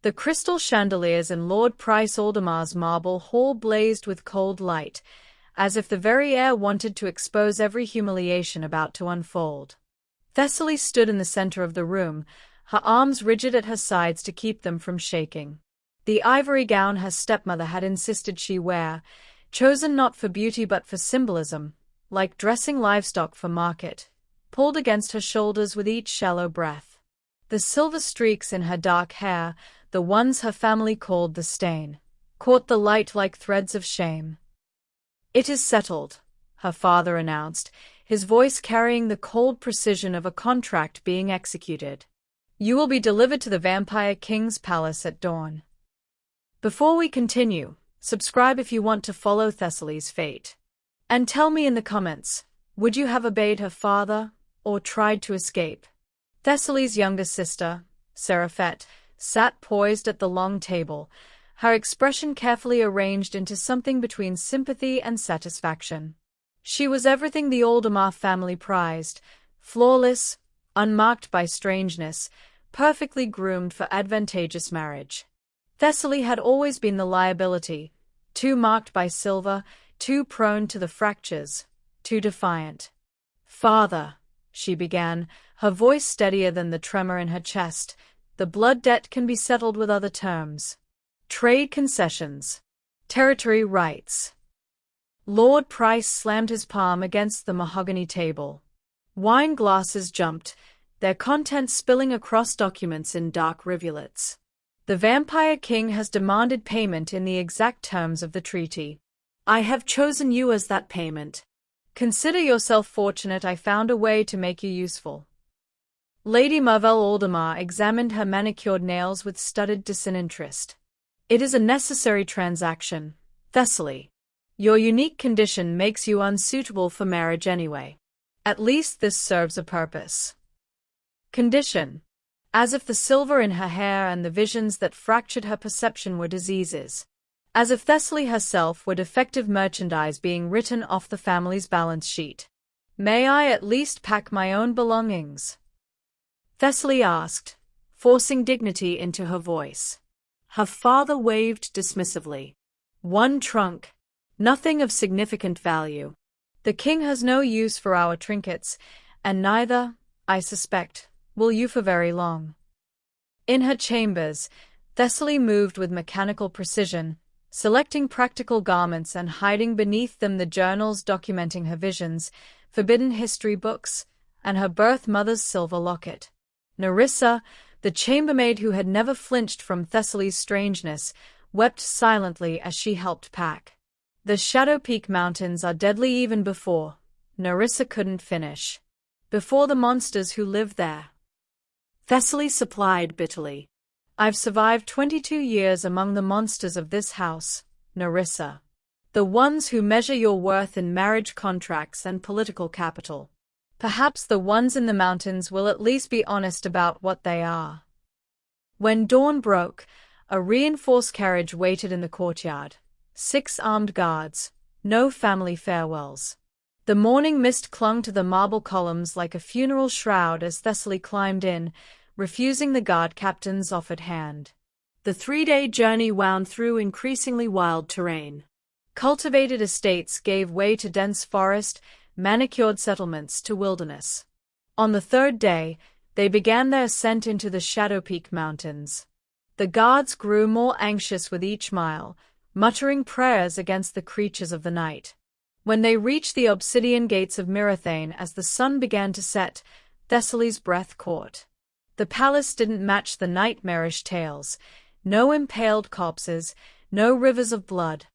The crystal chandeliers in Lord Price Aldermar's marble hall blazed with cold light, as if the very air wanted to expose every humiliation about to unfold. Thessaly stood in the center of the room, her arms rigid at her sides to keep them from shaking. The ivory gown her stepmother had insisted she wear, chosen not for beauty but for symbolism, like dressing livestock for market, pulled against her shoulders with each shallow breath. The silver streaks in her dark hair, the ones her family called the stain, caught the light like threads of shame. "It is settled," her father announced, his voice carrying the cold precision of a contract being executed. "You will be delivered to the Vampire King's palace at dawn." Before we continue, subscribe if you want to follow Thessaly's fate. And tell me in the comments, would you have obeyed her father, or tried to escape? Thessaly's younger sister, Seraphet, sat poised at the long table, her expression carefully arranged into something between sympathy and satisfaction. She was everything the Aldemar family prized, flawless, unmarked by strangeness, perfectly groomed for advantageous marriage. Thessaly had always been the liability, too marked by silver, too prone to the fractures, too defiant. "Father," she began, her voice steadier than the tremor in her chest, "the blood debt can be settled with other terms. Trade concessions. Territory rights." Lord Price slammed his palm against the mahogany table. Wine glasses jumped, their contents spilling across documents in dark rivulets. "The Vampire King has demanded payment in the exact terms of the treaty. I have chosen you as that payment. Consider yourself fortunate I found a way to make you useful." Lady Marvell Aldemar examined her manicured nails with studied disinterest. "It is a necessary transaction, Thessaly. Your unique condition makes you unsuitable for marriage anyway. At least this serves a purpose." Condition. As if the silver in her hair and the visions that fractured her perception were diseases. As if Thessaly herself were defective merchandise being written off the family's balance sheet. "May I at least pack my own belongings?" Thessaly asked, forcing dignity into her voice. Her father waved dismissively. "One trunk. Nothing of significant value. The king has no use for our trinkets, and neither, I suspect, will you for very long." In her chambers, Thessaly moved with mechanical precision, selecting practical garments and hiding beneath them the journals documenting her visions, forbidden history books, and her birth mother's silver locket. Nerissa, the chambermaid who had never flinched from Thessaly's strangeness, wept silently as she helped pack. "The Shadow Peak Mountains are deadly even before," Nerissa couldn't finish. "Before the monsters who live there." Thessaly supplied bitterly. "I've survived 22 years among the monsters of this house, Nerissa. The ones who measure your worth in marriage contracts and political capital. Perhaps the ones in the mountains will at least be honest about what they are." When dawn broke, a reinforced carriage waited in the courtyard. 6 armed guards, no family farewells. The morning mist clung to the marble columns like a funeral shroud as Thessaly climbed in, refusing the guard captain's offered hand. The 3-day journey wound through increasingly wild terrain. Cultivated estates gave way to dense forest, manicured settlements to wilderness. On the 3rd day, they began their ascent into the Shadow Peak Mountains. The guards grew more anxious with each mile, muttering prayers against the creatures of the night. When they reached the obsidian gates of Mirathane as the sun began to set, Thessaly's breath caught. The palace didn't match the nightmarish tales, no impaled corpses, no rivers of blood.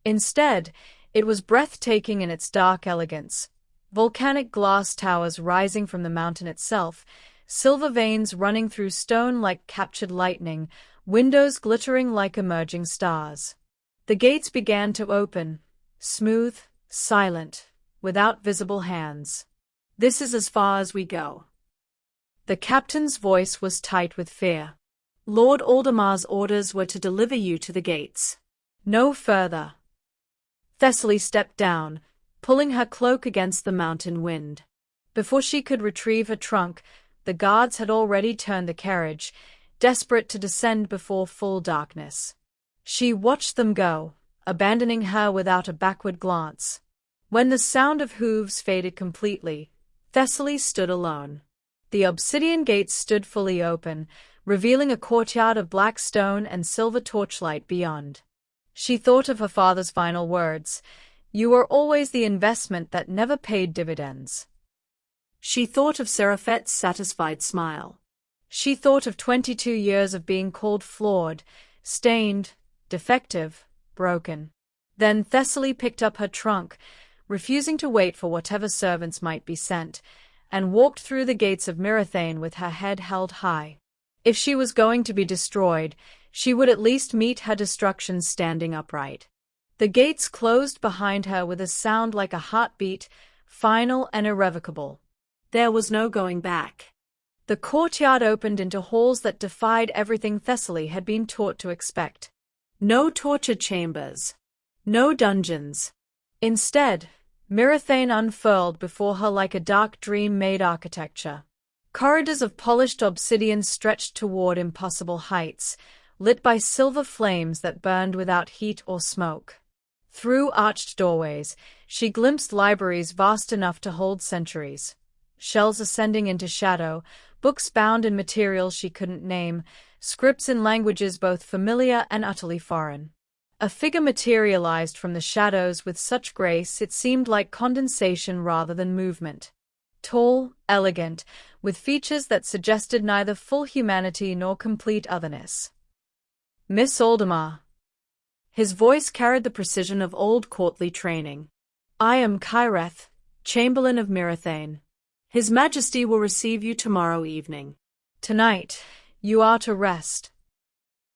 Instead, it was breathtaking in its dark elegance. Volcanic glass towers rising from the mountain itself, silver veins running through stone like captured lightning, windows glittering like emerging stars. The gates began to open, smooth, silent, without visible hands. "This is as far as we go." The captain's voice was tight with fear. "Lord Aldemar's orders were to deliver you to the gates. No further." Thessaly stepped down, pulling her cloak against the mountain wind. Before she could retrieve her trunk, the guards had already turned the carriage, desperate to descend before full darkness. She watched them go, abandoning her without a backward glance. When the sound of hooves faded completely, Thessaly stood alone. The obsidian gates stood fully open, revealing a courtyard of black stone and silver torchlight beyond. She thought of her father's final words, "You were always the investment that never paid dividends." She thought of Seraphet's satisfied smile. She thought of 22 years of being called flawed, stained, defective, broken. Then Thessaly picked up her trunk, refusing to wait for whatever servants might be sent, and walked through the gates of Mirathane with her head held high. If she was going to be destroyed, she would at least meet her destruction standing upright. The gates closed behind her with a sound like a heartbeat, final and irrevocable. There was no going back. The courtyard opened into halls that defied everything Thessaly had been taught to expect. No torture chambers. No dungeons. Instead, Mirathane unfurled before her like a dark dream-made architecture. Corridors of polished obsidian stretched toward impossible heights, lit by silver flames that burned without heat or smoke. Through arched doorways, she glimpsed libraries vast enough to hold centuries. Shelves ascending into shadow, books bound in materials she couldn't name, scripts in languages both familiar and utterly foreign. A figure materialized from the shadows with such grace it seemed like condensation rather than movement. Tall, elegant, with features that suggested neither full humanity nor complete otherness. "Miss Aldemar." His voice carried the precision of old courtly training. "I am Kyreth, Chamberlain of Mirathane. His Majesty will receive you tomorrow evening. Tonight, you are to rest.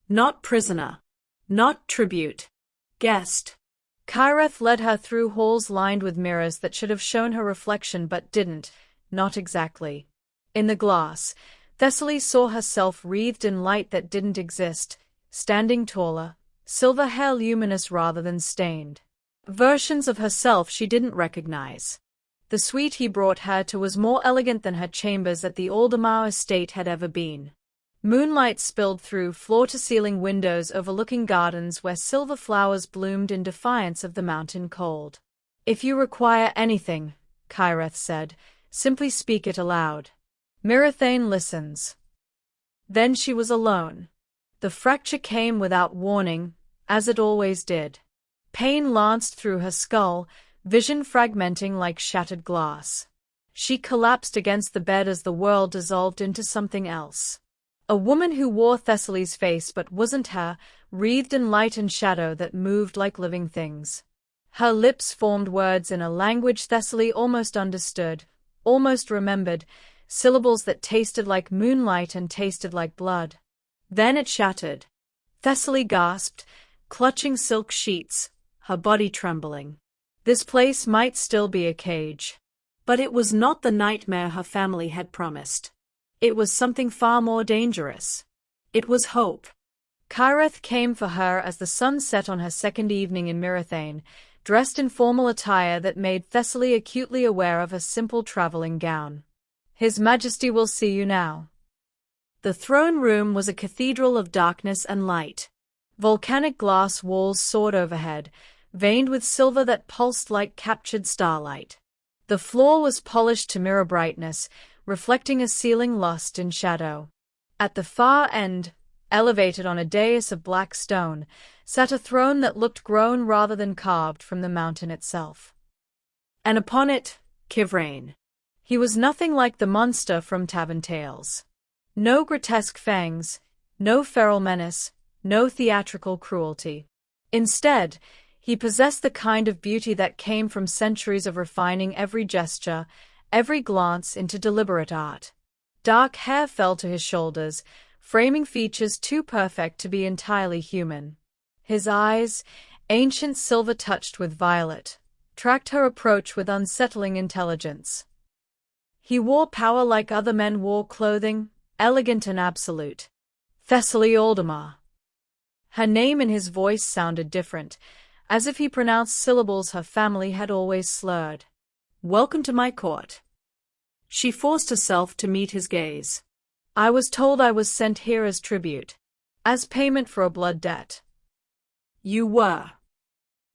Not prisoner. Not tribute. Guest." Kyreth led her through halls lined with mirrors that should have shown her reflection but didn't, not exactly. In the glass, Thessaly saw herself wreathed in light that didn't exist, standing taller, silver hair luminous rather than stained. Versions of herself she didn't recognize. The suite he brought her to was more elegant than her chambers at the Aldemar estate had ever been. Moonlight spilled through floor-to-ceiling windows overlooking gardens where silver flowers bloomed in defiance of the mountain cold. "If you require anything," Kyreth said, "simply speak it aloud. Mirathane listens." Then she was alone. The fracture came without warning, as it always did. Pain lanced through her skull, vision fragmenting like shattered glass. She collapsed against the bed as the world dissolved into something else. A woman who wore Thessaly's face but wasn't her, wreathed in light and shadow that moved like living things. Her lips formed words in a language Thessaly almost understood, almost remembered, syllables that tasted like moonlight and tasted like blood. Then it shattered. Thessaly gasped, clutching silk sheets, her body trembling. This place might still be a cage. But it was not the nightmare her family had promised. It was something far more dangerous. It was hope. Kyreth came for her as the sun set on her second evening in Mirathane, dressed in formal attire that made Thessaly acutely aware of a simple traveling gown. "His Majesty will see you now." The throne room was a cathedral of darkness and light. Volcanic glass walls soared overhead, veined with silver that pulsed like captured starlight. The floor was polished to mirror brightness, reflecting a ceiling lost in shadow. At the far end, elevated on a dais of black stone, sat a throne that looked grown rather than carved from the mountain itself. And upon it, Kivrain. He was nothing like the monster from Tavern Tales. No grotesque fangs, no feral menace, no theatrical cruelty. Instead, he possessed the kind of beauty that came from centuries of refining every gesture, every glance into deliberate art. Dark hair fell to his shoulders, framing features too perfect to be entirely human. His eyes, ancient silver touched with violet, tracked her approach with unsettling intelligence. He wore power like other men wore clothing, elegant and absolute. Thessaly Aldemar. Her name in his voice sounded different, as if he pronounced syllables her family had always slurred. "Welcome to my court." She forced herself to meet his gaze. I was told I was sent here as tribute, as payment for a blood debt. You were.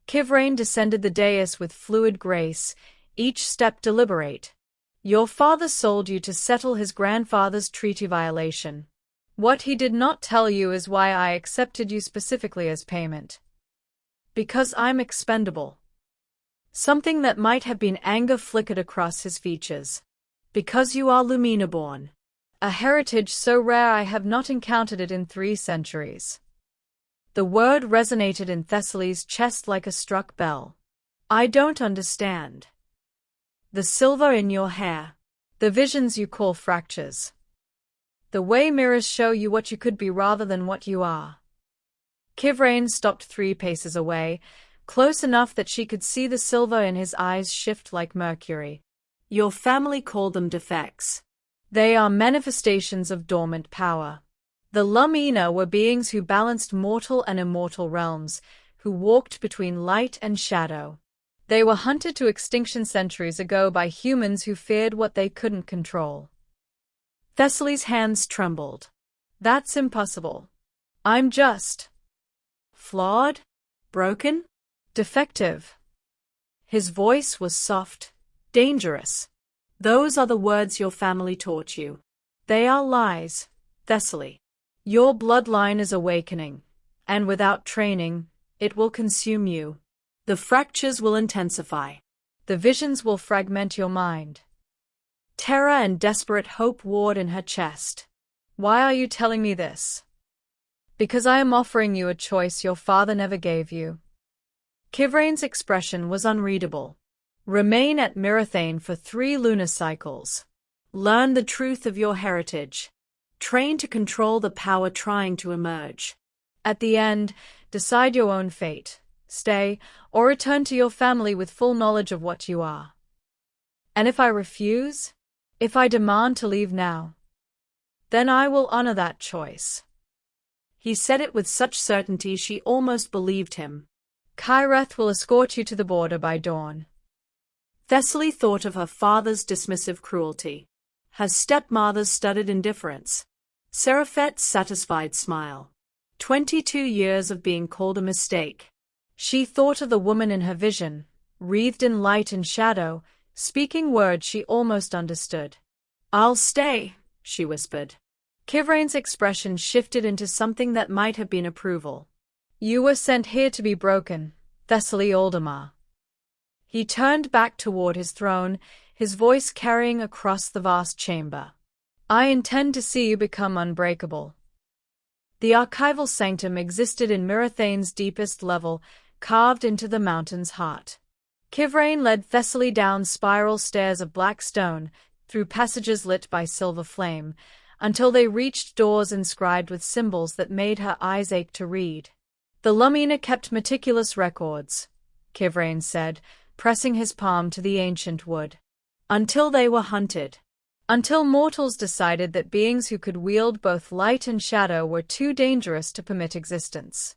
Kivrain descended the dais with fluid grace, each step deliberate. Your father sold you to settle his grandfather's treaty violation. What he did not tell you is why I accepted you specifically as payment. Because I'm expendable. Something that might have been anger flickered across his features. Because you are Lumina-born. A heritage so rare I have not encountered it in 3 centuries. The word resonated in Thessaly's chest like a struck bell. I don't understand. The silver in your hair. The visions you call fractures. The way mirrors show you what you could be rather than what you are. Kivrain stopped 3 paces away, close enough that she could see the silver in his eyes shift like mercury. Your family called them defects. They are manifestations of dormant power. The Lumina were beings who balanced mortal and immortal realms, who walked between light and shadow. They were hunted to extinction centuries ago by humans who feared what they couldn't control. Thessaly's hands trembled. That's impossible. I'm just flawed, broken, defective. His voice was soft, dangerous. Those are the words your family taught you. They are lies, Thessaly. Your bloodline is awakening, and without training, it will consume you. The fractures will intensify. The visions will fragment your mind. Terror and desperate hope warred in her chest. Why are you telling me this? Because I am offering you a choice your father never gave you. Kivrain's expression was unreadable. Remain at Mirathane for 3 lunar cycles. Learn the truth of your heritage. Train to control the power trying to emerge. At the end, decide your own fate. Stay, or return to your family with full knowledge of what you are. And if I refuse, if I demand to leave now, then I will honor that choice. He said it with such certainty she almost believed him. Kyreth will escort you to the border by dawn. Thessaly thought of her father's dismissive cruelty, her stepmother's studied indifference, Seraphet's satisfied smile. 22 years of being called a mistake. She thought of the woman in her vision, wreathed in light and shadow, speaking words she almost understood. I'll stay, she whispered. Kivrain's expression shifted into something that might have been approval. You were sent here to be broken, Thessaly Aldemar. He turned back toward his throne, his voice carrying across the vast chamber. I intend to see you become unbreakable. The archival sanctum existed in Mirathane's deepest level, carved into the mountain's heart. Kivrain led Thessaly down spiral stairs of black stone, through passages lit by silver flame, until they reached doors inscribed with symbols that made her eyes ache to read. The Lumina kept meticulous records, Kivrain said, pressing his palm to the ancient wood. Until they were hunted. Until mortals decided that beings who could wield both light and shadow were too dangerous to permit existence.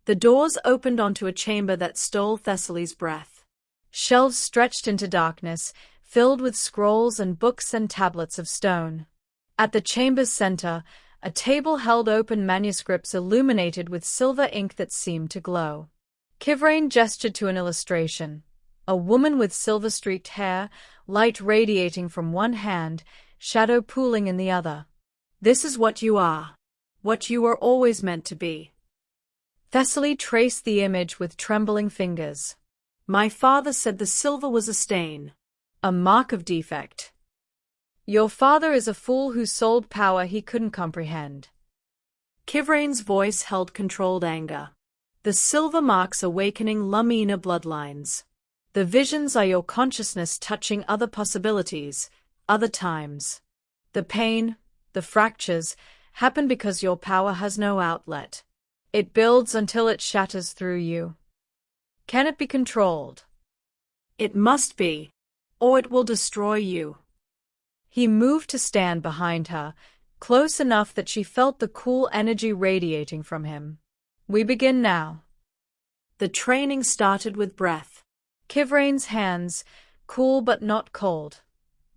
The doors opened onto a chamber that stole Thessaly's breath. Shelves stretched into darkness, filled with scrolls and books and tablets of stone. At the chamber's center, a table held open manuscripts illuminated with silver ink that seemed to glow. Kivrain gestured to an illustration. A woman with silver-streaked hair, light radiating from one hand, shadow pooling in the other. This is what you are. What you were always meant to be. Thessaly traced the image with trembling fingers. My father said the silver was a stain. A mark of defect. Your father is a fool who sold power he couldn't comprehend. Kivrain's voice held controlled anger. The silver marks awakening Lumina bloodlines. The visions are your consciousness touching other possibilities, other times. The pain, the fractures, happen because your power has no outlet. It builds until it shatters through you. Can it be controlled? It must be, or it will destroy you. He moved to stand behind her, close enough that she felt the cool energy radiating from him. We begin now. The training started with breath. Kivrain's hands, cool but not cold,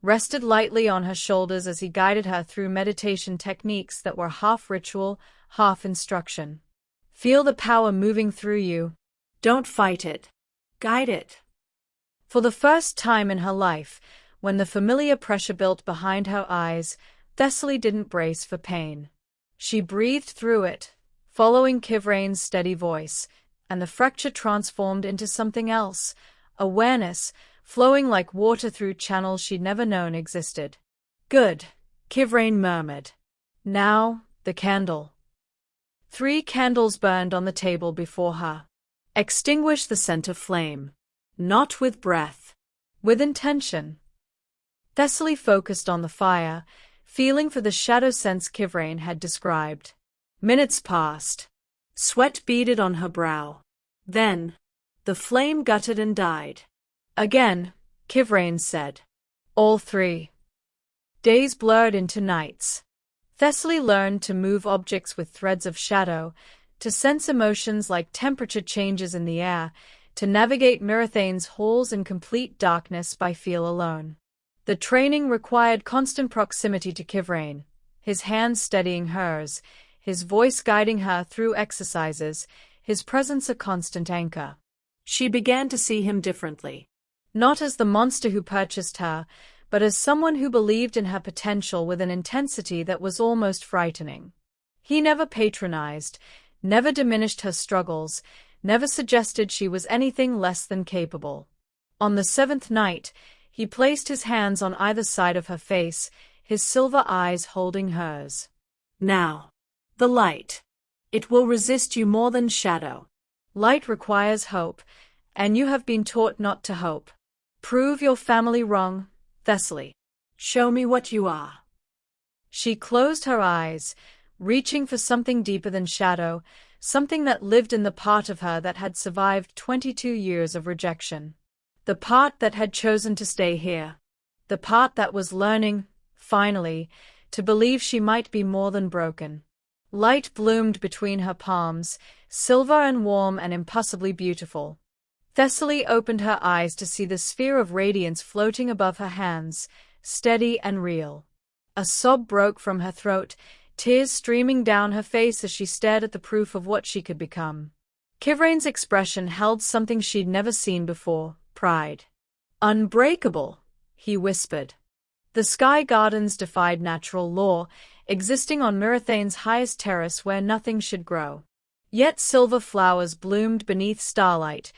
rested lightly on her shoulders as he guided her through meditation techniques that were half ritual, half instruction. Feel the power moving through you. Don't fight it. Guide it. For the first time in her life, when the familiar pressure built behind her eyes, Thessaly didn't brace for pain. She breathed through it, following Kivrain's steady voice, and the fracture transformed into something else, awareness, flowing like water through channels she'd never known existed. Good, Kivrain murmured. Now, the candle. 3 candles burned on the table before her. Extinguish the center flame. Not with breath. With intention. Thessaly focused on the fire, feeling for the shadow sense Kivrain had described. Minutes passed. Sweat beaded on her brow. Then, the flame guttered and died. Again, Kivrain said. All 3. Days blurred into nights. Thessaly learned to move objects with threads of shadow, to sense emotions like temperature changes in the air, to navigate Mirathane's halls in complete darkness by feel alone. The training required constant proximity to Kivrain, his hands steadying hers, his voice guiding her through exercises, his presence a constant anchor. She began to see him differently. Not as the monster who purchased her, but as someone who believed in her potential with an intensity that was almost frightening. He never patronized, never diminished her struggles, never suggested she was anything less than capable. On the 7th night, he placed his hands on either side of her face, his silver eyes holding hers. Now, the light. It will resist you more than shadow. Light requires hope, and you have been taught not to hope. Prove your family wrong, Thessaly. Show me what you are. She closed her eyes, reaching for something deeper than shadow, something that lived in the part of her that had survived 22 years of rejection. The part that had chosen to stay here. The part that was learning, finally, to believe she might be more than broken. Light bloomed between her palms, silver and warm and impossibly beautiful. Thessaly opened her eyes to see the sphere of radiance floating above her hands, steady and real. A sob broke from her throat, tears streaming down her face as she stared at the proof of what she could become. Kivrain's expression held something she'd never seen before, pride. Unbreakable, he whispered. The Sky Gardens defied natural law, existing on Mirathane's highest terrace where nothing should grow. Yet silver flowers bloomed beneath starlight,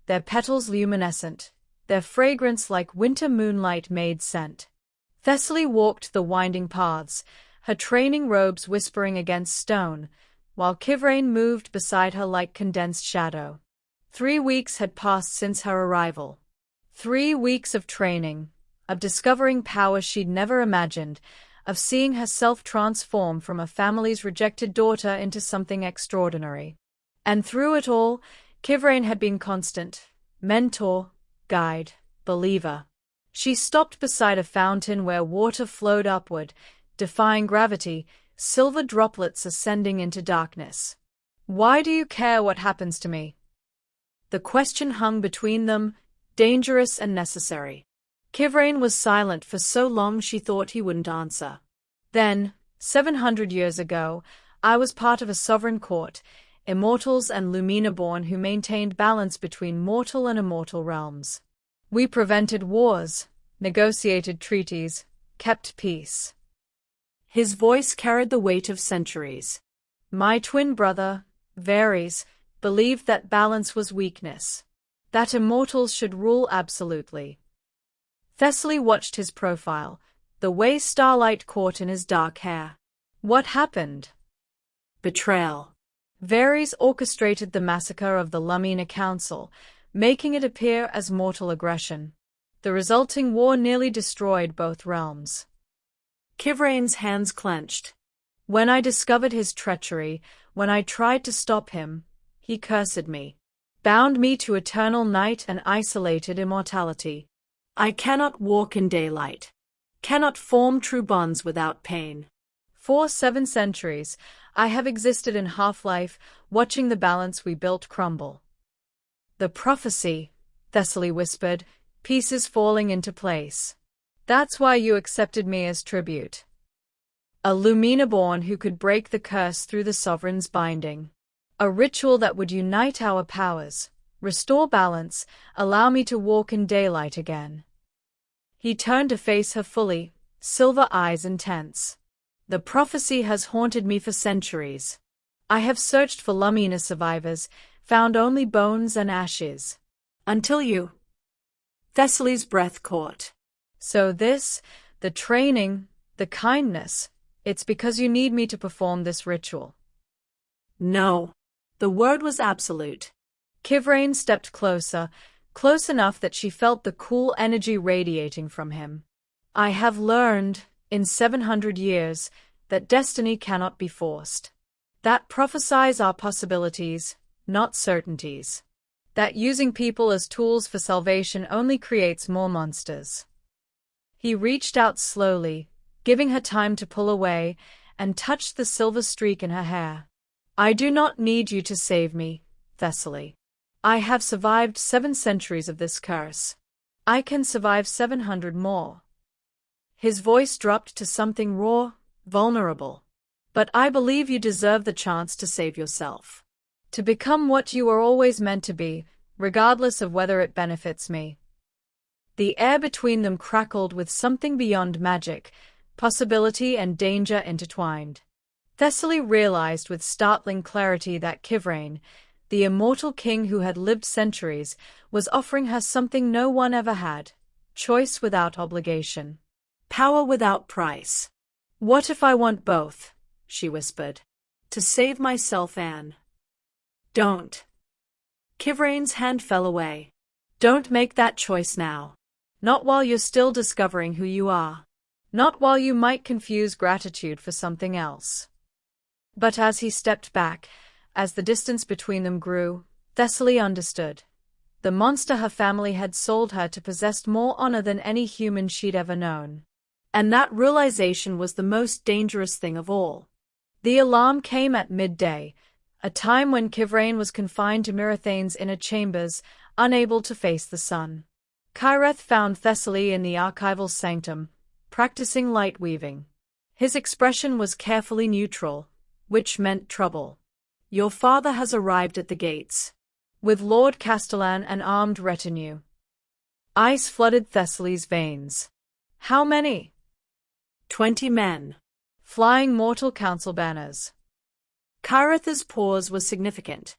their petals luminescent, their fragrance like winter moonlight made scent. Thessaly walked the winding paths, her training robes whispering against stone, while Kivrain moved beside her like condensed shadow. 3 weeks had passed since her arrival. 3 weeks of training, of discovering power she'd never imagined, of seeing herself transform from a family's rejected daughter into something extraordinary. And through it all, Kivrain had been constant, mentor, guide, believer. She stopped beside a fountain where water flowed upward, defying gravity, silver droplets ascending into darkness. Why do you care what happens to me? The question hung between them, dangerous and necessary. Kivrain was silent for so long she thought he wouldn't answer. Then, 700 years ago, I was part of a sovereign court, immortals and Lumina-born who maintained balance between mortal and immortal realms. We prevented wars, negotiated treaties, kept peace. His voice carried the weight of centuries. My twin brother, Varys, believed that balance was weakness, that immortals should rule absolutely. Thessaly watched his profile, the way starlight caught in his dark hair. What happened? Betrayal. Varys orchestrated the massacre of the Lumina Council, making it appear as mortal aggression. The resulting war nearly destroyed both realms. Kivrain's hands clenched. When I discovered his treachery, when I tried to stop him, he cursed me, bound me to eternal night and isolated immortality. I cannot walk in daylight, cannot form true bonds without pain. For 7 centuries, I have existed in half-life, watching the balance we built crumble. The prophecy, Thessaly whispered, pieces falling into place. That's why you accepted me as tribute. A Lumina born who could break the curse through the sovereign's binding. A ritual that would unite our powers, restore balance, allow me to walk in daylight again. He turned to face her fully, silver eyes intense. The prophecy has haunted me for centuries. I have searched for Lumina survivors, found only bones and ashes. Until you. Thessaly's breath caught. So this, the training, the kindness, it's because you need me to perform this ritual. No. The word was absolute. Kivrain stepped closer, close enough that she felt the cool energy radiating from him. I have learned, in 700 years, that destiny cannot be forced. That prophesies our possibilities, not certainties. That using people as tools for salvation only creates more monsters. He reached out slowly, giving her time to pull away, and touched the silver streak in her hair. I do not need you to save me, Thessaly. I have survived 7 centuries of this curse. I can survive 700 more. His voice dropped to something raw, vulnerable. But I believe you deserve the chance to save yourself. To become what you were always meant to be, regardless of whether it benefits me. The air between them crackled with something beyond magic, possibility and danger intertwined. Thessaly realized with startling clarity that Kivrain, the immortal king who had lived centuries, was offering her something no one ever had: choice without obligation. Power without price. What if I want both? She whispered. To save myself, Anne. Don't. Kivrain's hand fell away. Don't make that choice now. Not while you're still discovering who you are. Not while you might confuse gratitude for something else. But as he stepped back, as the distance between them grew, Thessaly understood. The monster her family had sold her to possessed more honor than any human she'd ever known. And that realization was the most dangerous thing of all. The alarm came at midday, a time when Kivrain was confined to Mirathane's inner chambers, unable to face the sun. Kyreth found Thessaly in the archival sanctum, practicing light weaving. His expression was carefully neutral, which meant trouble. Your father has arrived at the gates. With Lord Castellan and armed retinue. Ice flooded Thessaly's veins. How many? 20 men. Flying mortal council banners. Kyreth's pause was significant.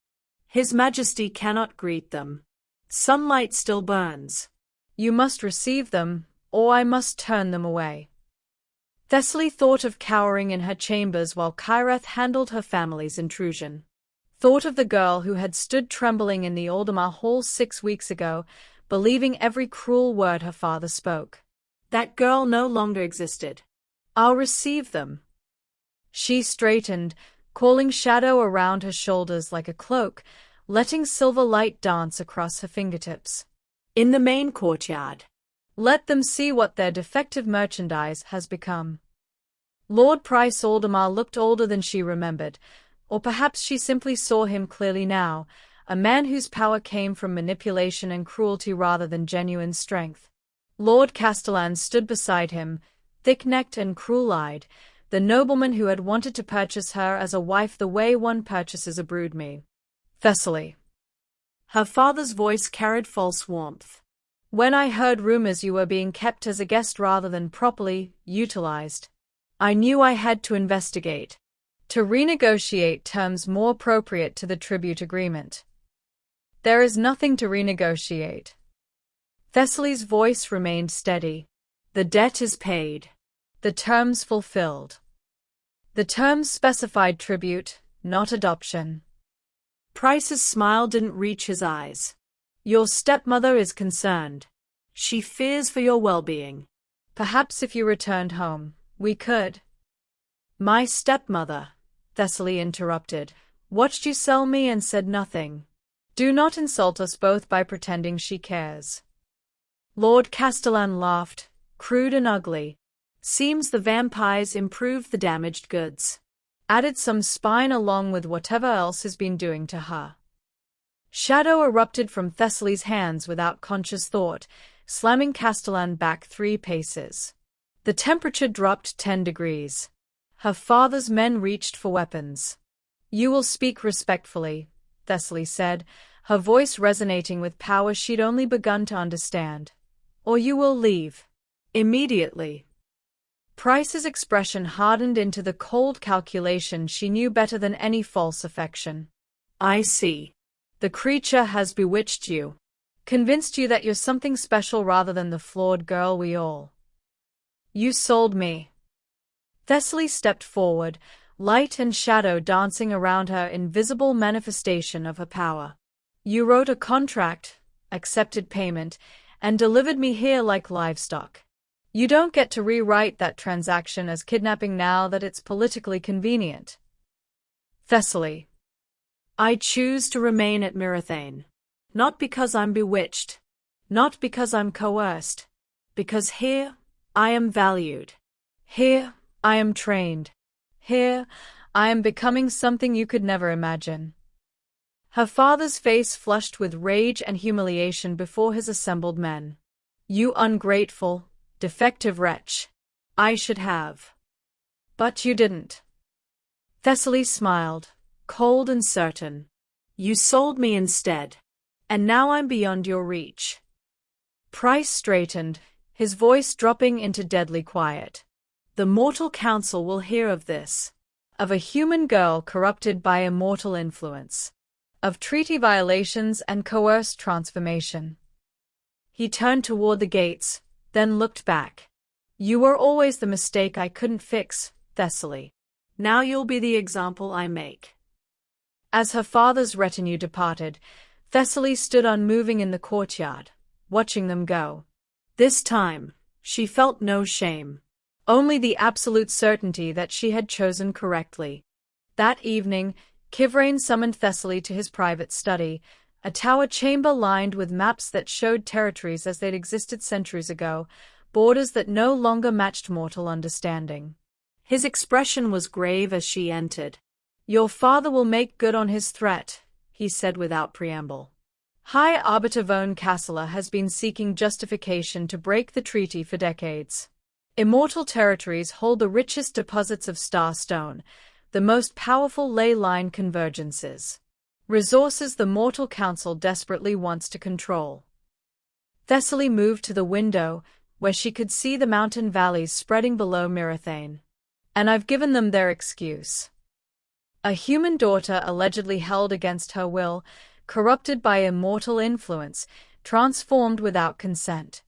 His Majesty cannot greet them. Sunlight still burns. You must receive them, or I must turn them away. Thessaly thought of cowering in her chambers while Kyreth handled her family's intrusion. Thought of the girl who had stood trembling in the Aldemar Hall 6 weeks ago, believing every cruel word her father spoke. That girl no longer existed. I'll receive them. She straightened, calling shadow around her shoulders like a cloak, letting silver light dance across her fingertips. In the main courtyard. Let them see what their defective merchandise has become. Lord Price Aldemar looked older than she remembered, or perhaps she simply saw him clearly now, a man whose power came from manipulation and cruelty rather than genuine strength. Lord Castellan stood beside him, thick-necked and cruel-eyed, the nobleman who had wanted to purchase her as a wife the way one purchases a broodmare. Thessaly. Her father's voice carried false warmth. When I heard rumors you were being kept as a guest rather than properly utilized, I knew I had to investigate. To renegotiate terms more appropriate to the tribute agreement. There is nothing to renegotiate. Thessaly's voice remained steady. The debt is paid. The terms fulfilled. The terms specified tribute, not adoption. Price's smile didn't reach his eyes. Your stepmother is concerned. She fears for your well-being. Perhaps if you returned home, we could. My stepmother, Thessaly interrupted, watched you sell me and said nothing. Do not insult us both by pretending she cares. Lord Castellan laughed, crude and ugly. Seems the vampires improved the damaged goods. Added some spine along with whatever else has been doing to her. Shadow erupted from Thessaly's hands without conscious thought, slamming Castellan back 3 paces. The temperature dropped 10 degrees. Her father's men reached for weapons. "You will speak respectfully," Thessaly said, her voice resonating with power she'd only begun to understand. "Or you will leave." Immediately. Price's expression hardened into the cold calculation she knew better than any false affection. "I see. The creature has bewitched you. Convinced you that you're something special rather than the flawed girl we all. You sold me." Thessaly stepped forward, light and shadow dancing around her in visible manifestation of her power. "You wrote a contract, accepted payment, and delivered me here like livestock. You don't get to rewrite that transaction as kidnapping now that it's politically convenient." "Thessaly, I choose to remain at Mirathane. Not because I'm bewitched. Not because I'm coerced. Because here, I am valued. Here, I am trained. Here, I am becoming something you could never imagine." Her father's face flushed with rage and humiliation before his assembled men. "You ungrateful, defective wretch. I should have. But you didn't." Thessaly smiled, cold and certain. "You sold me instead. And now I'm beyond your reach." Price straightened, his voice dropping into deadly quiet. "The Mortal Council will hear of this. Of a human girl corrupted by immortal influence. Of treaty violations and coerced transformation." He turned toward the gates, then looked back. "You were always the mistake I couldn't fix, Thessaly. Now you'll be the example I make." As her father's retinue departed, Thessaly stood unmoving in the courtyard, watching them go. This time, she felt no shame. Only the absolute certainty that she had chosen correctly. That evening, Kivrain summoned Thessaly to his private study, a tower chamber lined with maps that showed territories as they'd existed centuries ago, borders that no longer matched mortal understanding. His expression was grave as she entered. "Your father will make good on his threat," he said without preamble. "High Arbiter von Kassler has been seeking justification to break the treaty for decades. Immortal territories hold the richest deposits of star stone, the most powerful ley line convergences. Resources the Mortal Council desperately wants to control." Thessaly moved to the window, where she could see the mountain valleys spreading below Mirathane. "And I've given them their excuse. A human daughter allegedly held against her will, corrupted by immortal influence, transformed without consent."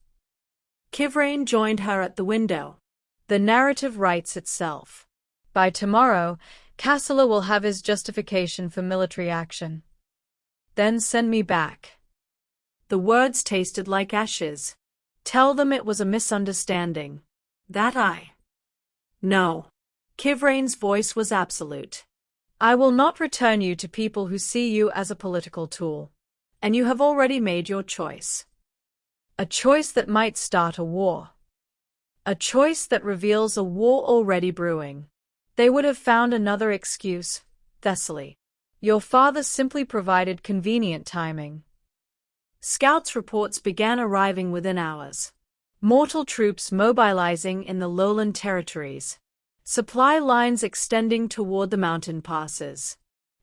Kivrain joined her at the window. "The narrative writes itself. By tomorrow, Kassler will have his justification for military action. Then send me back." The words tasted like ashes. "Tell them it was a misunderstanding. That I—" "No." Kivrain's voice was absolute. "I will not return you to people who see you as a political tool. And you have already made your choice. A choice that might start a war. A choice that reveals a war already brewing. They would have found another excuse, Thessaly. Your father simply provided convenient timing." Scouts reports began arriving within hours. Mortal troops mobilizing in the lowland territories. Supply lines extending toward the mountain passes.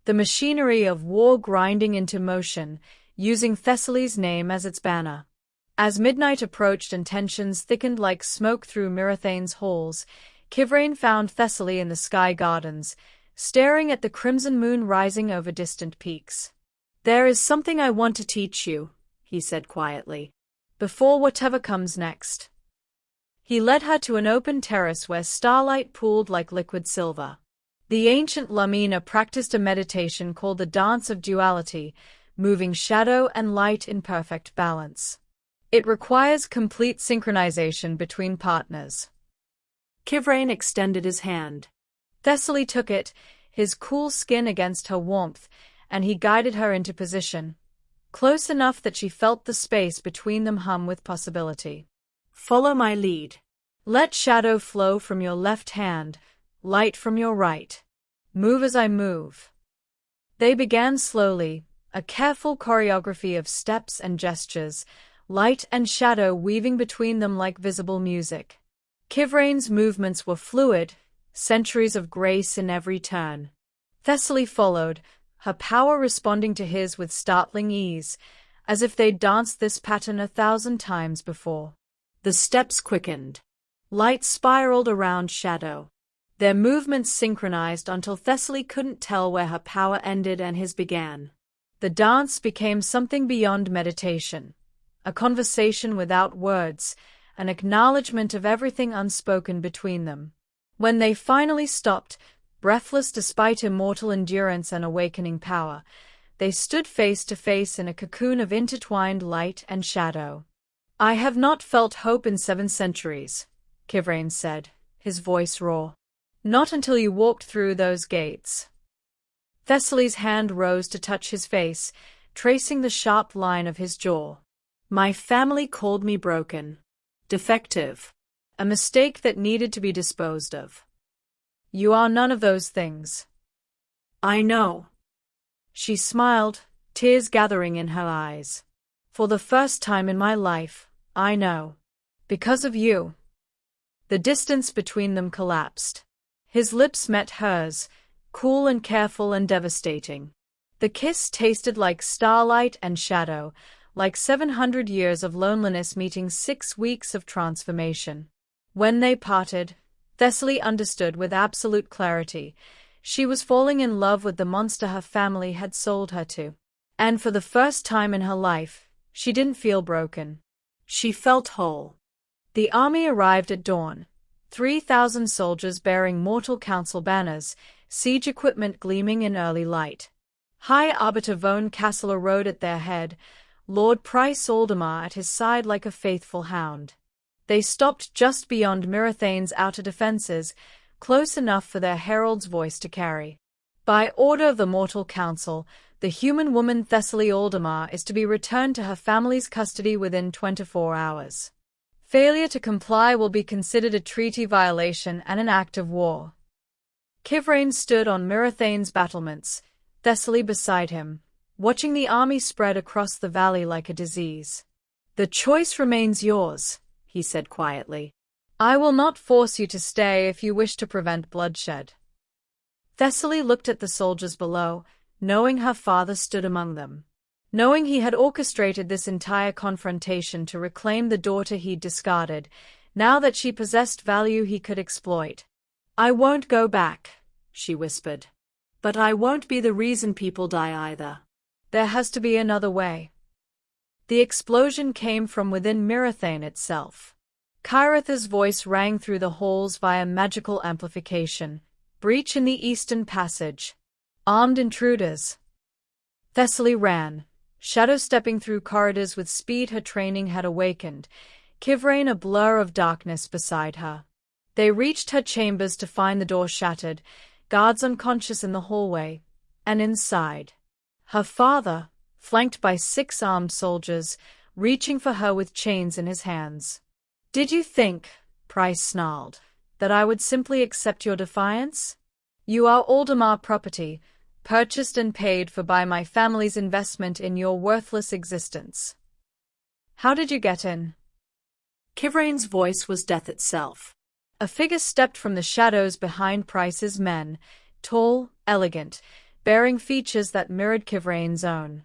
The machinery of war grinding into motion, using Thessaly's name as its banner. As midnight approached and tensions thickened like smoke through Mirathane's halls, Kivrain found Thessaly in the sky gardens, staring at the crimson moon rising over distant peaks. "There is something I want to teach you," he said quietly, "before whatever comes next." He led her to an open terrace where starlight pooled like liquid silver. The ancient Lamina practiced a meditation called the Dance of Duality, moving shadow and light in perfect balance. It requires complete synchronization between partners. Kivrain extended his hand. Thessaly took it, his cool skin against her warmth, and he guided her into position, close enough that she felt the space between them hum with possibility. "Follow my lead. Let shadow flow from your left hand, light from your right. Move as I move." They began slowly, a careful choreography of steps and gestures, light and shadow weaving between them like visible music. Kivrain's movements were fluid, centuries of grace in every turn. Thessaly followed, her power responding to his with startling ease, as if they'd danced this pattern 1,000 times before. The steps quickened. Light spiraled around shadow. Their movements synchronized until Thessaly couldn't tell where her power ended and his began. The dance became something beyond meditation, a conversation without words, an acknowledgement of everything unspoken between them. When they finally stopped, breathless despite immortal endurance and awakening power, they stood face to face in a cocoon of intertwined light and shadow. "I have not felt hope in 7 centuries, Kivrain said, his voice raw. "Not until you walked through those gates." Thessaly's hand rose to touch his face, tracing the sharp line of his jaw. "My family called me broken. Defective. A mistake that needed to be disposed of. You are none of those things." "I know." She smiled, tears gathering in her eyes. "For the first time in my life, I know. Because of you." The distance between them collapsed. His lips met hers, cool and careful and devastating. The kiss tasted like starlight and shadow, like 700 years of loneliness meeting 6 weeks of transformation. When they parted, Thessaly understood with absolute clarity. She was falling in love with the monster her family had sold her to. And for the first time in her life, she didn't feel broken. She felt whole. The army arrived at dawn. 3,000 soldiers bearing Mortal Council banners, siege equipment gleaming in early light. High Arbiter von Cassel rode at their head, Lord Price Aldemar at his side like a faithful hound. They stopped just beyond Mirathane's outer defenses, close enough for their herald's voice to carry. "By order of the Mortal Council, the human woman Thessaly Aldemar is to be returned to her family's custody within 24 hours. Failure to comply will be considered a treaty violation and an act of war." Kivrain stood on Mirathane's battlements, Thessaly beside him, watching the army spread across the valley like a disease. "The choice remains yours," he said quietly. "I will not force you to stay if you wish to prevent bloodshed." Thessaly looked at the soldiers below, knowing her father stood among them. Knowing he had orchestrated this entire confrontation to reclaim the daughter he'd discarded, now that she possessed value he could exploit. "I won't go back," she whispered. "But I won't be the reason people die either. There has to be another way." The explosion came from within Mirathane itself. Kairatha's voice rang through the halls via magical amplification. "Breach in the Eastern Passage. Armed intruders." Thessaly ran, shadow-stepping through corridors with speed her training had awakened, Kivrain a blur of darkness beside her. They reached her chambers to find the door shattered, guards unconscious in the hallway, and inside, her father, flanked by 6 armed soldiers, reaching for her with chains in his hands. "Did you think," Price snarled, "that I would simply accept your defiance? You are Aldemar property, purchased and paid for by my family's investment in your worthless existence. How did you get in?" Kivrain's voice was death itself. A figure stepped from the shadows behind Price's men, tall, elegant, bearing features that mirrored Kivrain's own.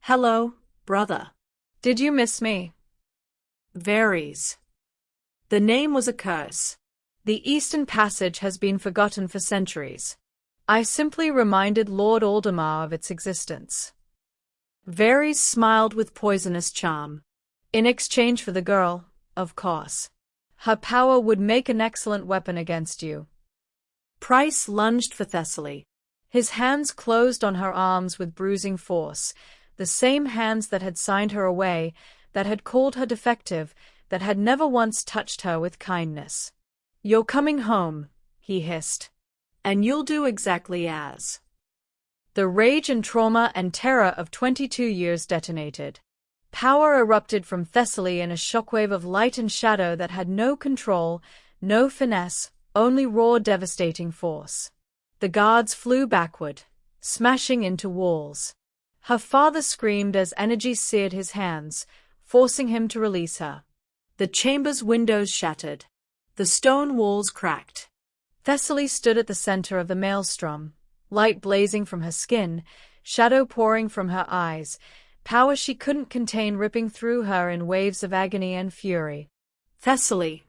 "Hello, brother. Did you miss me?" "Varies." The name was a curse. "The Eastern Passage has been forgotten for centuries. I simply reminded Lord Aldemar of its existence." Varys smiled with poisonous charm. "In exchange for the girl, of course. Her power would make an excellent weapon against you." Price lunged for Thessaly. His hands closed on her arms with bruising force, the same hands that had signed her away, that had called her defective, that had never once touched her with kindness. "You're coming home," he hissed. "And you'll do exactly as." The rage and trauma and terror of 22 years detonated. Power erupted from Thessaly in a shockwave of light and shadow that had no control, no finesse, only raw devastating force. The guards flew backward, smashing into walls. Her father screamed as energy seared his hands, forcing him to release her. The chamber's windows shattered. The stone walls cracked. Thessaly stood at the center of the maelstrom, light blazing from her skin, shadow pouring from her eyes, power she couldn't contain ripping through her in waves of agony and fury. Thessaly.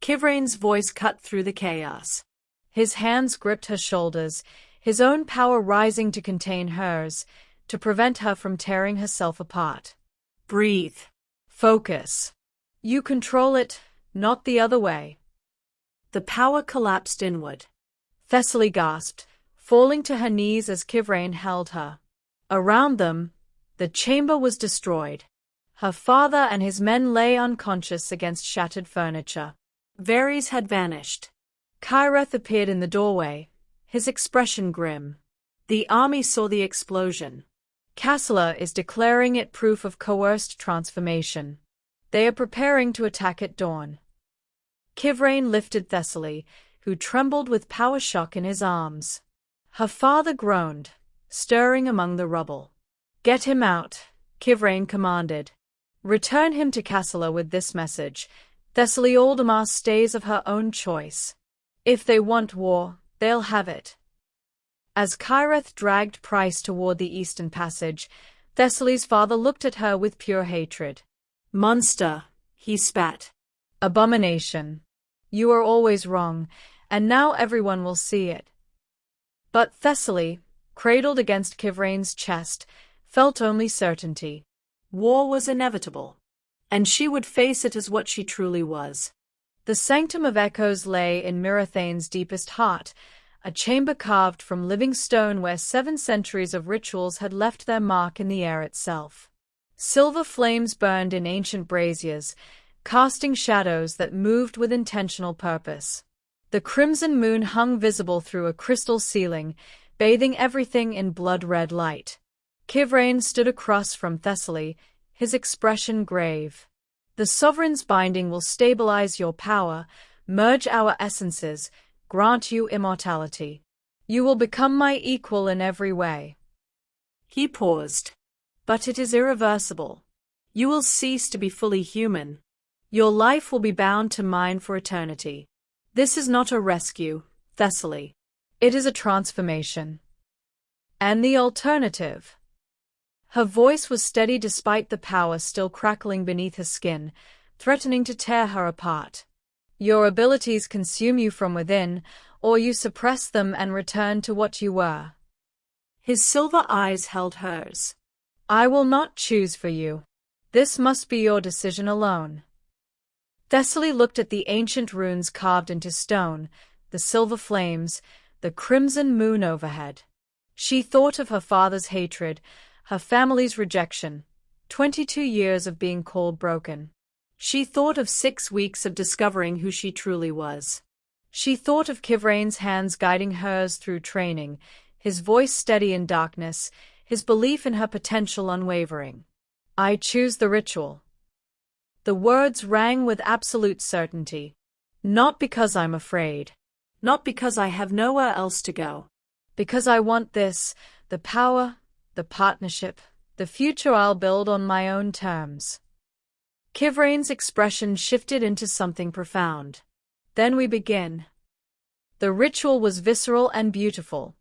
Kivrain's voice cut through the chaos. His hands gripped her shoulders, his own power rising to contain hers, to prevent her from tearing herself apart. Breathe. Focus. You control it, not the other way. The power collapsed inward. Thessaly gasped, falling to her knees as Kivrain held her. Around them, the chamber was destroyed. Her father and his men lay unconscious against shattered furniture. Varys had vanished. Kyreth appeared in the doorway, his expression grim. The army saw the explosion. Cassala is declaring it proof of coerced transformation. They are preparing to attack at dawn. Kivrain lifted Thessaly, who trembled with power shock in his arms. Her father groaned, stirring among the rubble. Get him out, Kivrain commanded. Return him to Cassala with this message. Thessaly Aldemar stays of her own choice. If they want war, they'll have it. As Kyreth dragged Price toward the eastern passage, Thessaly's father looked at her with pure hatred. Monster, he spat. Abomination. You are always wrong, and now everyone will see it. But Thessaly, cradled against Kivrain's chest, felt only certainty. War was inevitable, and she would face it as what she truly was. The Sanctum of Echoes lay in Mirathane's deepest heart, a chamber carved from living stone where 7 centuries of rituals had left their mark in the air itself. Silver flames burned in ancient braziers, casting shadows that moved with intentional purpose. The crimson moon hung visible through a crystal ceiling, bathing everything in blood-red light. Kivrain stood across from Thessaly, his expression grave. The sovereign's binding will stabilize your power, merge our essences, grant you immortality. You will become my equal in every way. He paused. But it is irreversible. You will cease to be fully human. Your life will be bound to mine for eternity. This is not a rescue, Thessaly. It is a transformation. And the alternative? Her voice was steady despite the power still crackling beneath her skin, threatening to tear her apart. Your abilities consume you from within, or you suppress them and return to what you were. His silver eyes held hers. I will not choose for you. This must be your decision alone. Thessaly looked at the ancient runes carved into stone, the silver flames, the crimson moon overhead. She thought of her father's hatred, her family's rejection, 22 years of being called broken. She thought of 6 weeks of discovering who she truly was. She thought of Kivrain's hands guiding hers through training, his voice steady in darkness, his belief in her potential unwavering. I choose the ritual. The words rang with absolute certainty. Not because I'm afraid. Not because I have nowhere else to go. Because I want this, the power, the partnership, the future I'll build on my own terms. Kivrain's expression shifted into something profound. Then we begin. The ritual was visceral and beautiful.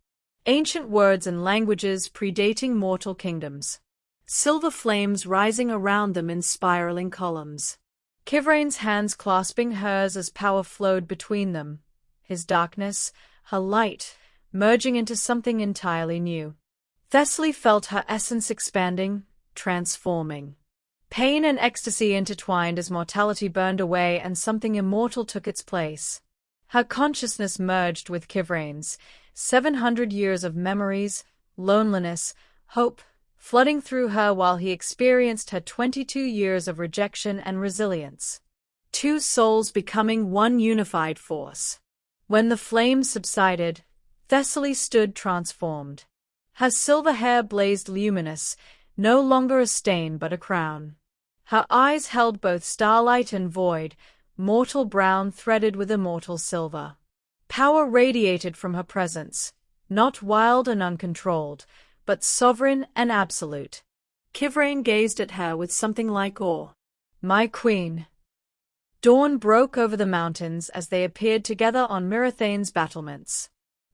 Ancient words and languages predating mortal kingdoms. Silver flames rising around them in spiraling columns. Kivrain's hands clasping hers as power flowed between them. His darkness, her light, merging into something entirely new. Thessaly felt her essence expanding, transforming. Pain and ecstasy intertwined as mortality burned away and something immortal took its place. Her consciousness merged with Kivrain's, 700 years of memories, loneliness, hope, flooding through her while he experienced her 22 years of rejection and resilience. 2 souls becoming one unified force. When the flames subsided, Thessaly stood transformed. Her silver hair blazed luminous, no longer a stain but a crown. Her eyes held both starlight and void, mortal brown threaded with immortal silver. Power radiated from her presence, not wild and uncontrolled, but sovereign and absolute. Kivrain gazed at her with something like awe. My queen. Dawn broke over the mountains as they appeared together on Mirathane's battlements.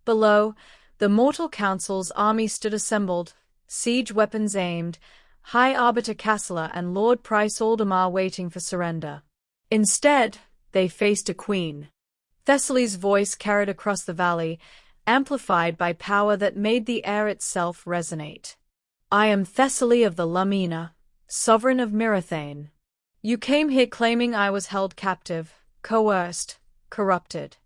Below, the Mortal Council's army stood assembled, siege weapons aimed, High Arbiter Cassila and Lord Price Aldemar waiting for surrender. Instead, they faced a queen. Thessaly's voice carried across the valley, amplified by power that made the air itself resonate. I am Thessaly of the Lamina, sovereign of Mirathane. You came here claiming I was held captive, coerced, corrupted.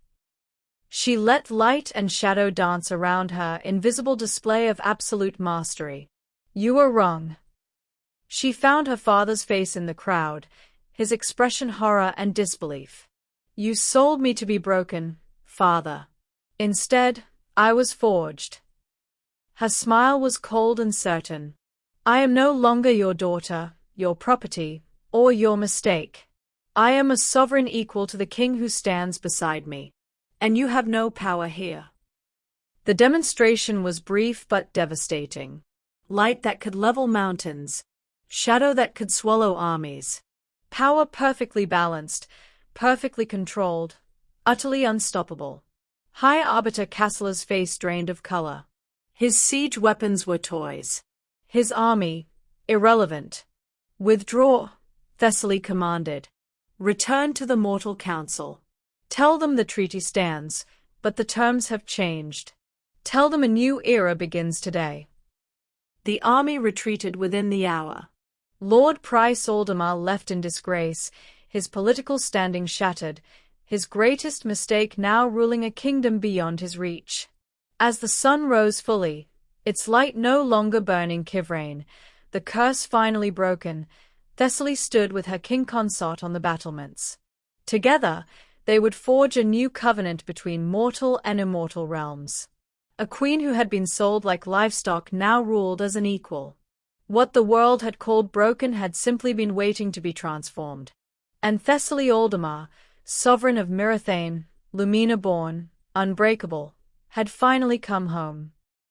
She let light and shadow dance around her in visible display of absolute mastery. You were wrong. She found her father's face in the crowd, his expression horror and disbelief. You sold me to be broken, father. Instead, I was forged. Her smile was cold and certain. I am no longer your daughter, your property, or your mistake. I am a sovereign equal to the king who stands beside me. And you have no power here. The demonstration was brief but devastating. Light that could level mountains. Shadow that could swallow armies. Power perfectly balanced, perfectly controlled, utterly unstoppable. High Arbiter Cassila's face drained of color. His siege weapons were toys. His army, irrelevant. Withdraw, Thessaly commanded. Return to the Mortal Council. Tell them the treaty stands, but the terms have changed. Tell them a new era begins today. The army retreated within the hour. Lord Price Aldemar left in disgrace, his political standing shattered, his greatest mistake now ruling a kingdom beyond his reach. As the sun rose fully, its light no longer burning Kivrain, the curse finally broken, Thessaly stood with her king consort on the battlements. Together, they would forge a new covenant between mortal and immortal realms. A queen who had been sold like livestock now ruled as an equal. What the world had called broken had simply been waiting to be transformed. And Thessaly Aldemar, sovereign of Mirathane, Lumina born, unbreakable, had finally come home.